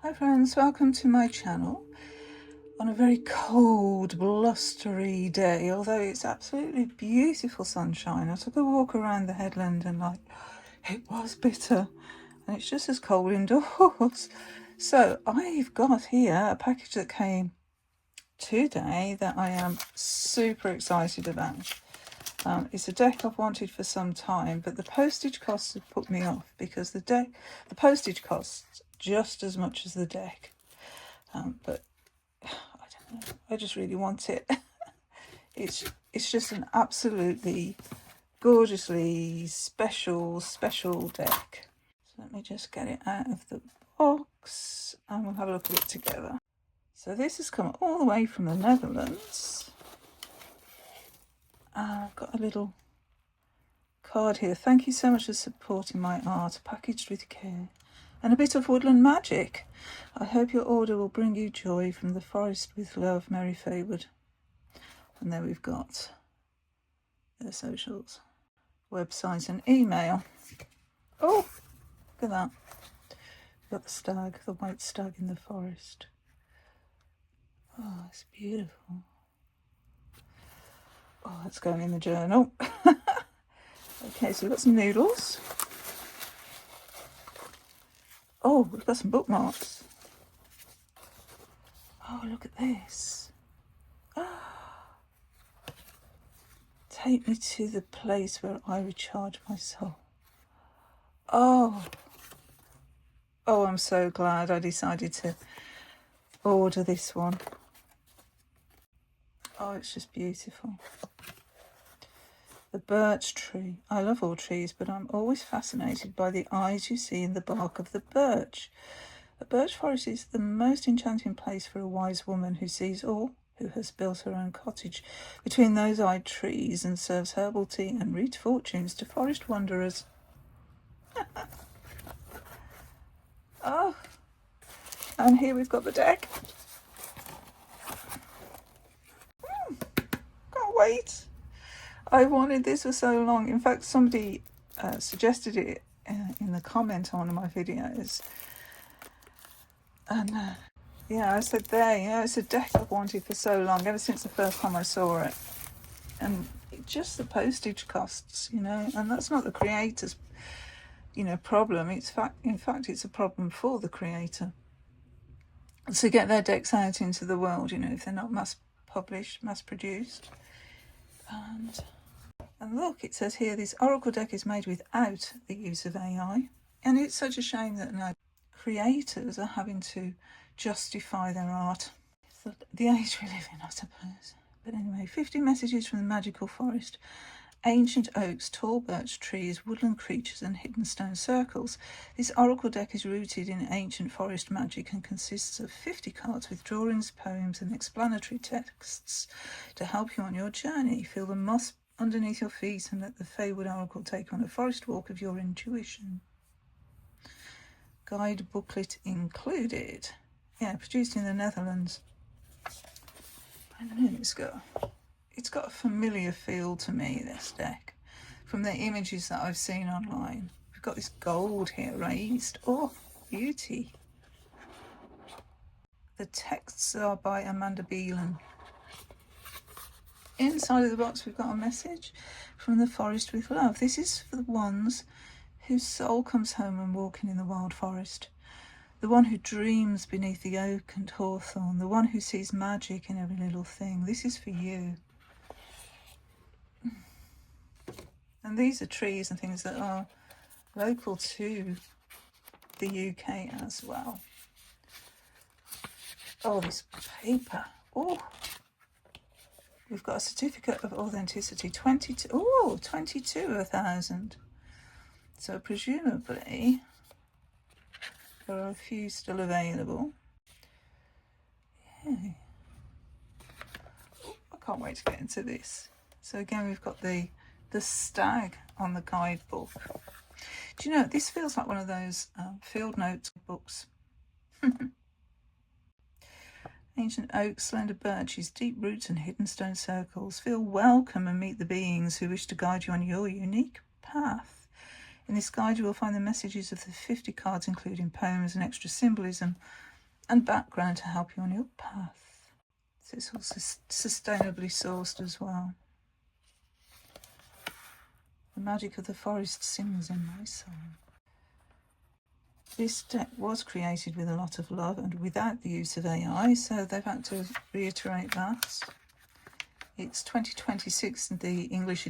Hi friends, welcome to my channel on a very cold, blustery day, although it's absolutely beautiful sunshine. I took a walk around the headland and it was bitter and it's just as cold indoors. So I've got here a package that came today that I am super excited about. It's a deck I've wanted for some time, but the postage costs have put me off because the postage costs just as much as the deck. But I don't know, I just really want it. It's just an absolutely gorgeously special deck. So let me just get it out of the box and we'll have a look at it together. So this has come all the way from the Netherlands. I've got a little card here. Thank you so much for supporting my art, packaged with care, and a bit of woodland magic. I hope your order will bring you joy from the forest with love, Mary Feywood. And there we've got their socials, website and email. Oh, look at that. We've got the stag, the white stag in the forest. Oh, it's beautiful. Oh, that's going in the journal. Okay, so we've got some noodles. Oh, we've got some bookmarks. Oh, look at this. Take me to the place where I recharge my soul. Oh, I'm so glad I decided to order this one. Oh, it's just beautiful. The birch tree. I love all trees, but I'm always fascinated by the eyes you see in the bark of the birch. The birch forest is the most enchanting place for a wise woman who sees all, who has built her own cottage between those eyed trees and serves herbal tea and reads fortunes to forest wanderers. Oh, and here we've got the deck. Can't wait. I wanted this for so long. In fact, somebody suggested it in the comment on one of my videos. And yeah, I said there, it's a deck I've wanted for so long, ever since the first time I saw it. And just the postage costs, and that's not the creator's, problem. In fact, it's a problem for the creator to get their decks out into the world, if they're not mass published, mass produced. And look, it says here, this Oracle deck is made without the use of AI. And it's such a shame that now creators are having to justify their art. It's the age we live in, I suppose. But anyway, 50 messages from the magical forest. Ancient oaks, tall birch trees, woodland creatures and hidden stone circles. This Oracle deck is rooted in ancient forest magic and consists of 50 cards with drawings, poems and explanatory texts to help you on your journey. Feel the moss underneath your feet and let the Feywood Oracle take on a forest walk of your intuition. Guide booklet included. Yeah, produced in the Netherlands. And then it's got a familiar feel to me, this deck, from the images that I've seen online. We've got this gold here raised. Oh, beauty. The texts are by Amanda Beelan. Inside of the box we've got a message from the forest with love. This is for the ones whose soul comes home when walking in the wild forest. The one who dreams beneath the oak and hawthorn. The one who sees magic in every little thing. This is for you. And these are trees and things that are local to the UK as well. Oh, this paper. Oh, we've got a certificate of authenticity. 22 of 1,000. So presumably there are a few still available. Yeah. I can't wait to get into this. So again, we've got the stag on the guidebook. Do you know, this feels like one of those field notes books. Ancient oaks, slender birches, deep roots and hidden stone circles. Feel welcome and meet the beings who wish to guide you on your unique path. In this guide you will find the messages of the 50 cards, including poems and extra symbolism and background to help you on your path. So it's also sustainably sourced as well. The magic of the forest sings in my soul. This deck was created with a lot of love and without the use of AI, so they've had to reiterate that. It's 2026 in the English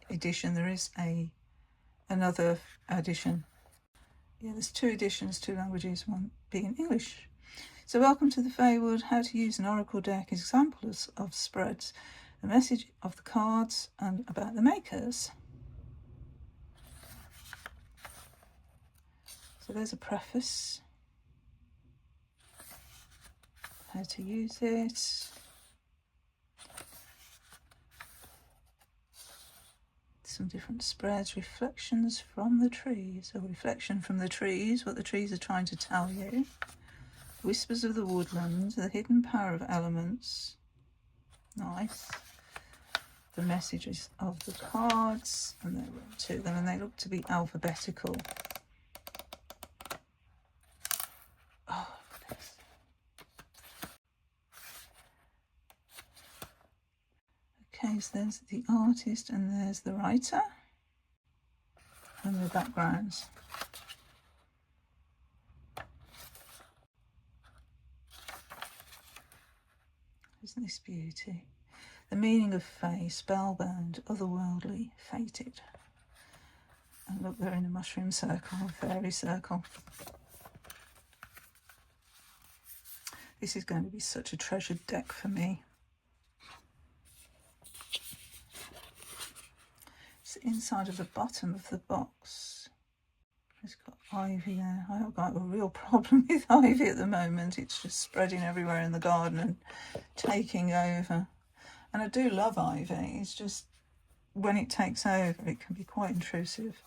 edition. There is another edition. Yeah, there's 2 editions, 2 languages, one being English. So welcome to the Feywood, how to use an oracle deck, examples of spreads, the message of the cards and about the makers. So there's a preface, how to use it. Some different spreads, reflections from the trees, a reflection from the trees, what the trees are trying to tell you. Whispers of the woodland, the hidden power of elements. Nice. The messages of the cards, and there were 2 of them, and they look to be alphabetical. Oh, look at this. Okay, so there's the artist and there's the writer and the backgrounds. Isn't this beauty? The meaning of Fey, spellbound, otherworldly, fated. And look, they're in a mushroom circle, a fairy circle. This is going to be such a treasured deck for me. It's inside of the bottom of the box. It's got ivy there. I've got a real problem with ivy at the moment. It's just spreading everywhere in the garden and taking over. And I do love ivy. It's just when it takes over, it can be quite intrusive.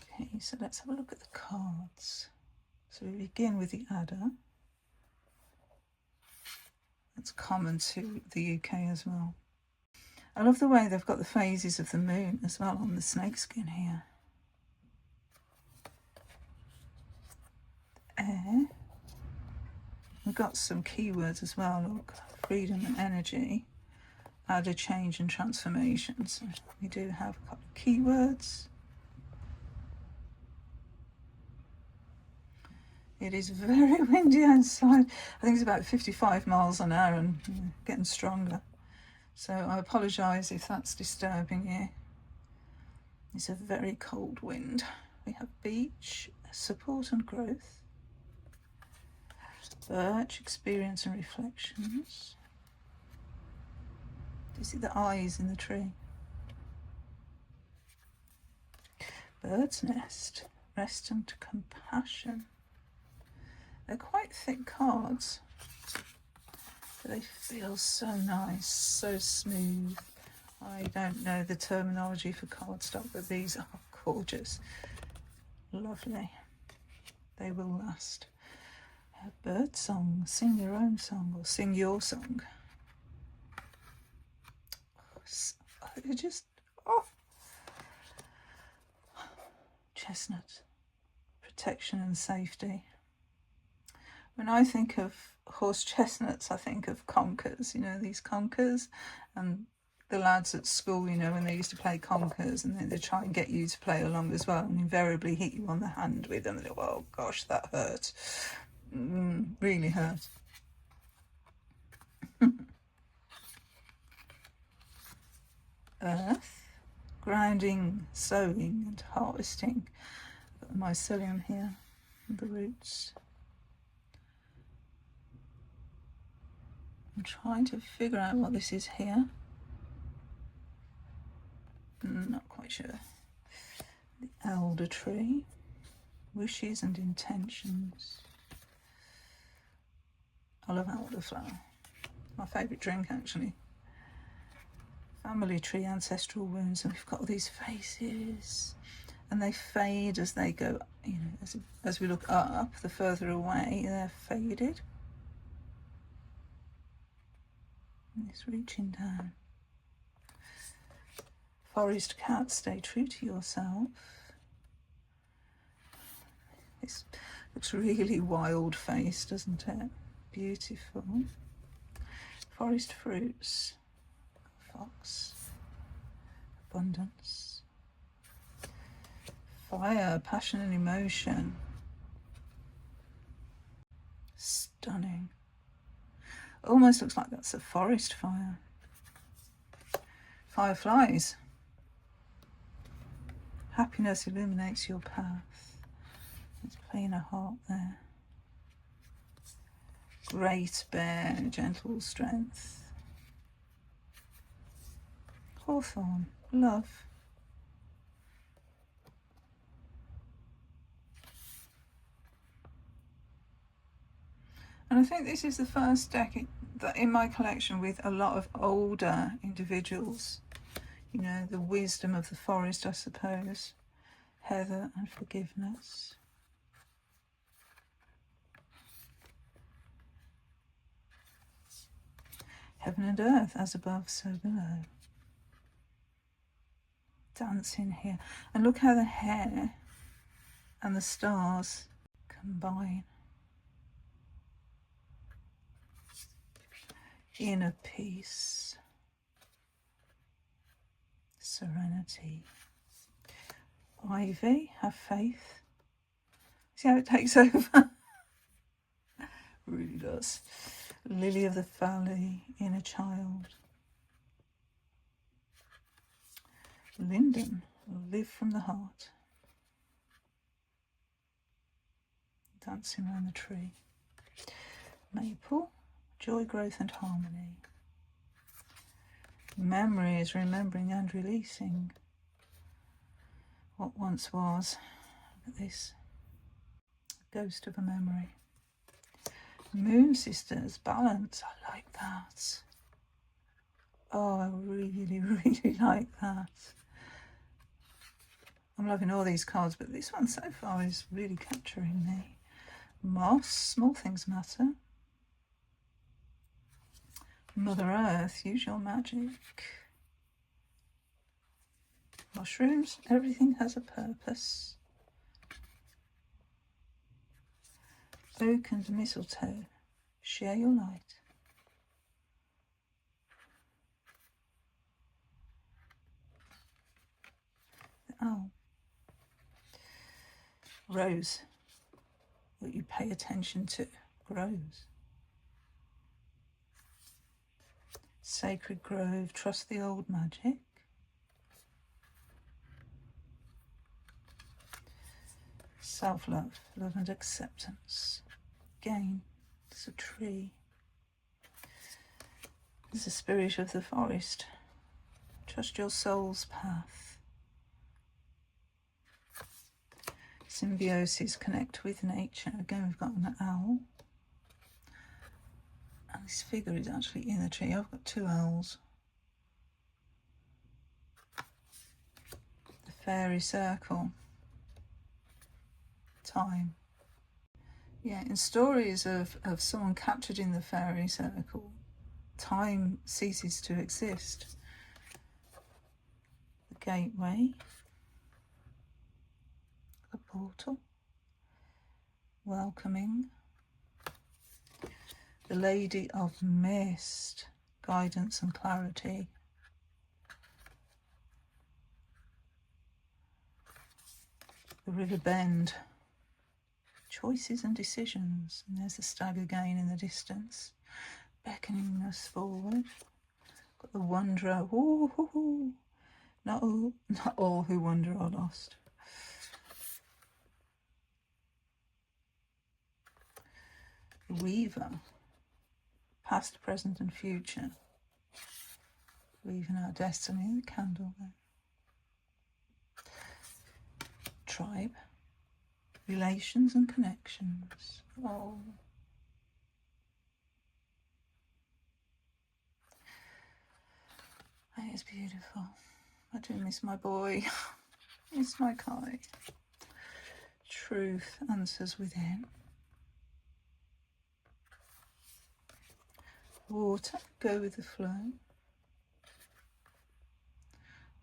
Okay, so let's have a look at the cards. So we begin with the adder. That's common to the UK as well. I love the way they've got the phases of the moon as well on the snakeskin here. Air. We've got some keywords as well, look. Freedom and energy. Adder, change and transformation. So we do have a couple of keywords. It is very windy outside. I think it's about 55 miles an hour and getting stronger. So I apologise if that's disturbing you. It's a very cold wind. We have beach, support and growth. Birch, experience and reflections. Do you see the eyes in the tree? Bird's nest, rest and compassion. They're quite thick cards, but they feel so nice, so smooth. I don't know the terminology for cardstock, but these are gorgeous. Lovely. They will last. A bird song, sing your own song or sing your song. It just, oh. Chestnut, protection and safety. When I think of horse chestnuts, I think of conkers, you know, these conkers, and the lads at school, you know, when they used to play conkers, and then they try and get you to play along as well, and invariably hit you on the hand with them. And oh gosh, that hurt. Really hurt. Earth, grounding, sowing and harvesting. I've got the mycelium here, and the roots. I'm trying to figure out what this is here. Not quite sure. The elder tree, wishes and intentions. I love elderflower. My favourite drink, actually. Family tree, ancestral wounds, and we've got all these faces, and they fade as they go. You know, as we look up, the further away, they're faded. And it's reaching down. Forest cat, stay true to yourself. This looks really wild faced, doesn't it? Beautiful. Forest fruits. Fox. Abundance. Fire, passion and emotion. Stunning. Almost looks like that's a forest fire. Fireflies. Happiness illuminates your path. It's playing a heart there. Great bear, gentle strength. Hawthorn, love. And I think this is the first deck that in my collection with a lot of older individuals. You know, the wisdom of the forest, I suppose. Heather and forgiveness. Heaven and earth, as above, so below. Dancing here. And look how the hair and the stars combine. Inner peace. Serenity. Ivy, have faith. See how it takes over? Really does. Lily of the valley, inner child. Linden, live from the heart. Dancing around the tree. Maple, joy, growth and harmony. Memory is remembering and releasing what once was. Look at this. Ghost of a memory. Moon sisters, balance. I like that. Oh, I really, really like that. I'm loving all these cards, but this one so far is really capturing me. Moss, small things matter. Mother Earth, use your magic. Mushrooms, everything has a purpose. Oak and mistletoe, share your light. The owl. Rose, what you pay attention to grows. Sacred grove, trust the old magic. Self-love, love and acceptance. Again, it's a tree. It's the spirit of the forest. Trust your soul's path. Symbiosis, connect with nature. Again, we've got an owl. And this figure is actually in the tree. I've got two owls. The fairy circle. Time. Yeah, in stories of someone captured in the fairy circle, time ceases to exist. The gateway. A portal. Welcoming. The Lady of Mist. Guidance and clarity. The River Bend. Choices and decisions. And there's the stag again in the distance, beckoning us forward. Got the wanderer. Ooh, ooh, ooh. Not all who wander are lost. The weaver. Past, present and future. Weaving our destiny. The candle there. Tribe. Relations and connections. Oh. That is beautiful. I do miss my boy. Miss my Kai. Truth, answers within. Water, go with the flow.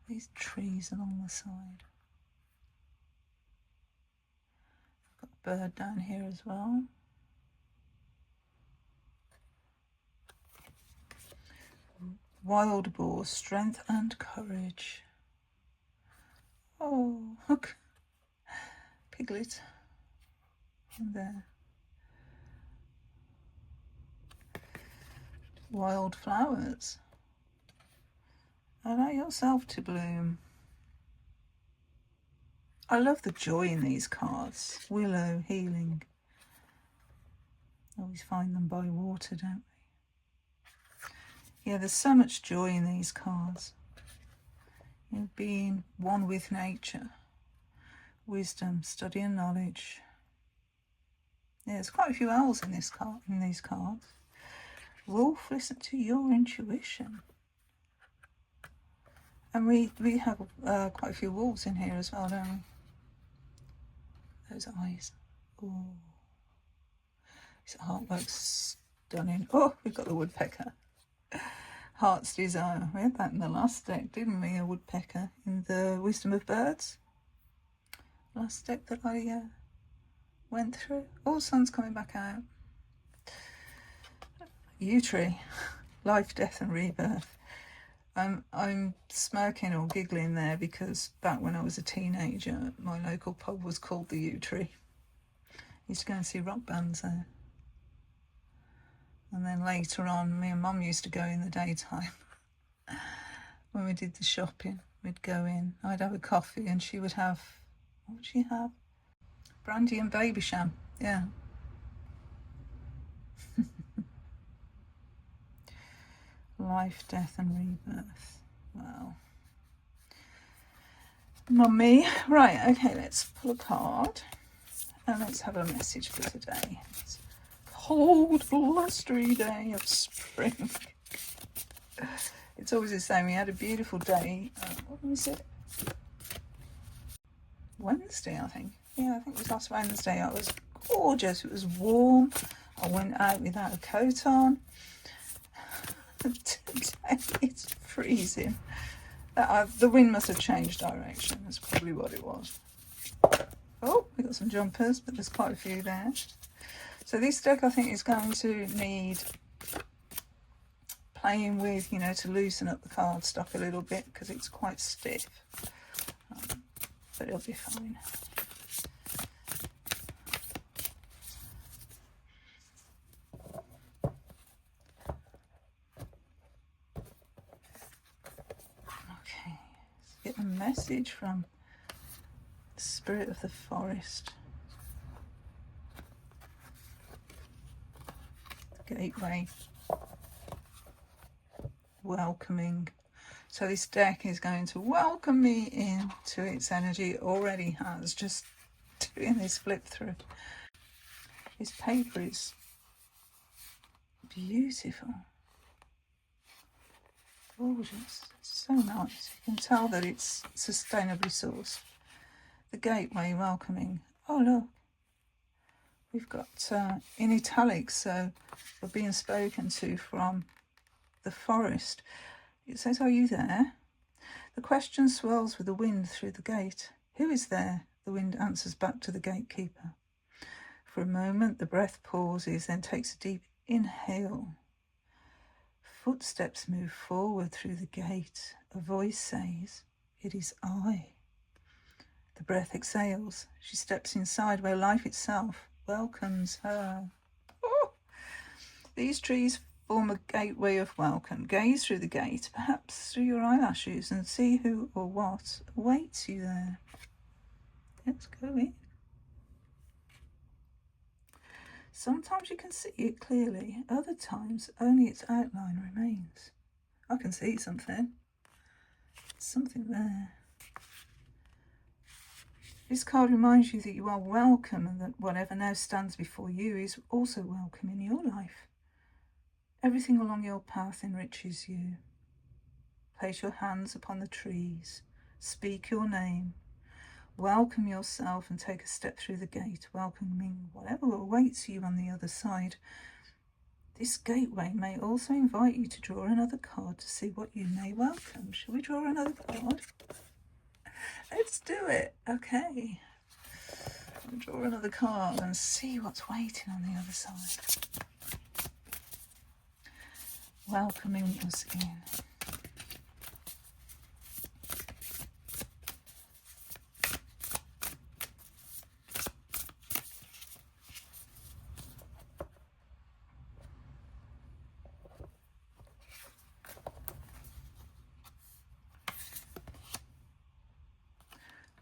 These trees along the side. bird down here as well. Wild boar, strength and courage. Oh, look, piglet in there. Wild flowers. Allow yourself to bloom. I love the joy in these cards. Willow, healing. Always find them by water, don't we? Yeah, there's so much joy in these cards. You know, being one with nature. Wisdom, study and knowledge. Yeah, there's quite a few L's in this card, in these cards. Wolf, listen to your intuition. And we have quite a few wolves in here as well, don't we? Those eyes. Oh, this artwork's stunning. Oh, we've got the woodpecker. Heart's Desire. We had that in the last deck, didn't we? A woodpecker in the Wisdom of Birds. Last deck that I went through. Oh, sun's coming back out. Yew tree. Life, death and rebirth. I'm smirking or giggling there because back when I was a teenager, my local pub was called the Yew Tree. I used to go and see rock bands there. And then later on, me and Mum used to go in the daytime. When we did the shopping, we'd go in. I'd have a coffee and she would have, what would she have? Brandy and baby sham, yeah. Life, death and rebirth. Wow. Mummy. Right, okay, let's pull a card. And let's have a message for today. It's a cold, blustery day of spring. It's always the same. We had a beautiful day. What was it? Wednesday, I think. Yeah, I think it was last Wednesday. It was gorgeous. It was warm. I went out without a coat on. Today it's freezing. The wind must have changed direction. That's probably what it was. Oh, we got some jumpers, but there's quite a few there. So this deck, I think, is going to need playing with, you know, to loosen up the cardstock a little bit because it's quite stiff. But it'll be fine. Okay, let's get a message from the spirit of the forest. The gateway. Welcoming. So this deck is going to welcome me into its energy. It already has, just doing this flip through. This paper is beautiful. Gorgeous. It's so nice. You can tell that it's sustainably sourced. The gateway, welcoming. Oh, look. We've got in italics, so we're being spoken to from the forest. It says, are you there? The question swirls with the wind through the gate. Who is there? The wind answers back to the gatekeeper. For a moment, the breath pauses, then takes a deep inhale. Footsteps move forward through the gate. A voice says, it is I. The breath exhales. She steps inside where life itself welcomes her. Oh! These trees form a gateway of welcome. Gaze through the gate, perhaps through your eyelashes, and see who or what awaits you there. Let's go in. Sometimes you can see it clearly, other times only its outline remains. I can see something. Something there. This card reminds you that you are welcome and that whatever now stands before you is also welcome in your life. Everything along your path enriches you. Place your hands upon the trees. Speak your name. Welcome yourself and take a step through the gate, welcoming whatever awaits you on the other side. This gateway may also invite you to draw another card to see what you may welcome. Shall we draw another card? Let's do it. Okay. I'll draw another card and see what's waiting on the other side. Welcoming us in.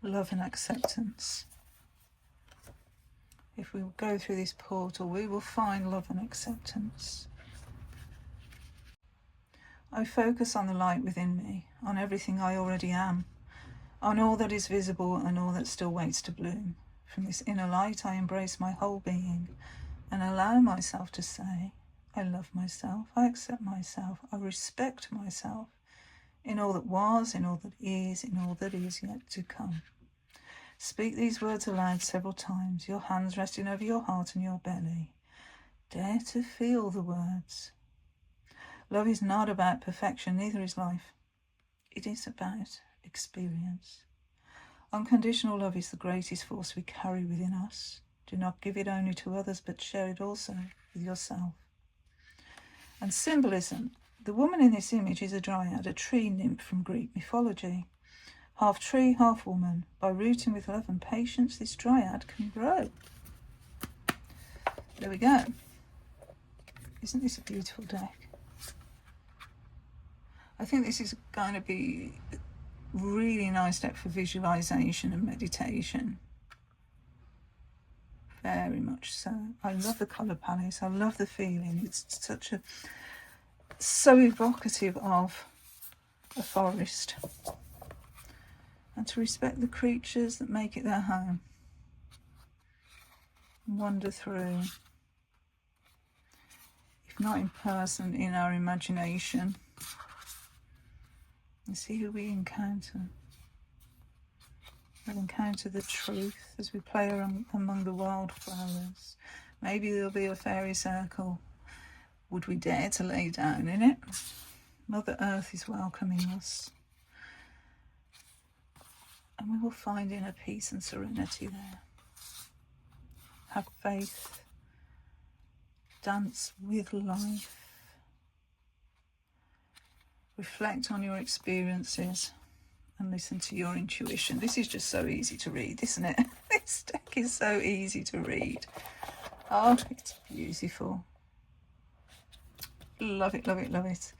Love and acceptance. If we go through this portal, we will find love and acceptance. I focus on the light within me, on everything I already am, on all that is visible and all that still waits to bloom. From this inner light, I embrace my whole being and allow myself to say, I love myself, I accept myself, I respect myself in all that was, in all that is, in all that is yet to come. Speak these words aloud several times, your hands resting over your heart and your belly. Dare to feel the words. Love is not about perfection, neither is life. It is about experience. Unconditional love is the greatest force we carry within us. Do not give it only to others, but share it also with yourself. And symbolism. The woman in this image is a dryad, a tree nymph from Greek mythology. Half tree, half woman. By rooting with love and patience, this dryad can grow. There we go. Isn't this a beautiful deck? I think this is going to be a really nice deck for visualization and meditation. Very much so. I love the colour palette. I love the feeling. It's so evocative of a forest. And to respect the creatures that make it their home. Wander through. If not in person, in our imagination. And see who we encounter. We'll encounter the truth as we play around among the wildflowers. Maybe there'll be a fairy circle. Would we dare to lay down in it? Mother Earth is welcoming us. And we will find inner peace and serenity there. Have faith. Dance with life. Reflect on your experiences and listen to your intuition. This is just so easy to read, isn't it? This deck is so easy to read. Oh, it's beautiful. Love it, love it, love it.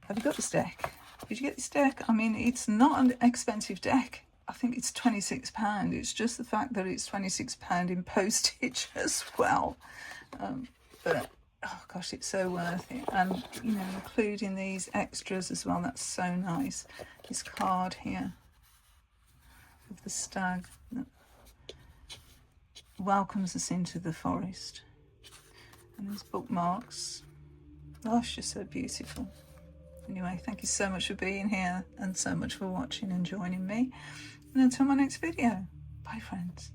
Have you got this deck? Did you get this deck? I mean, it's not an expensive deck. I think it's £26. It's just the fact that it's £26 in postage as well. But oh gosh, it's so worth it. And you know, including these extras as well, that's so nice. This card here of the stag that welcomes us into the forest, and these bookmarks. Oh, it's just so beautiful. Anyway, thank you so much for being here and so much for watching and joining me, and until my next video, bye friends.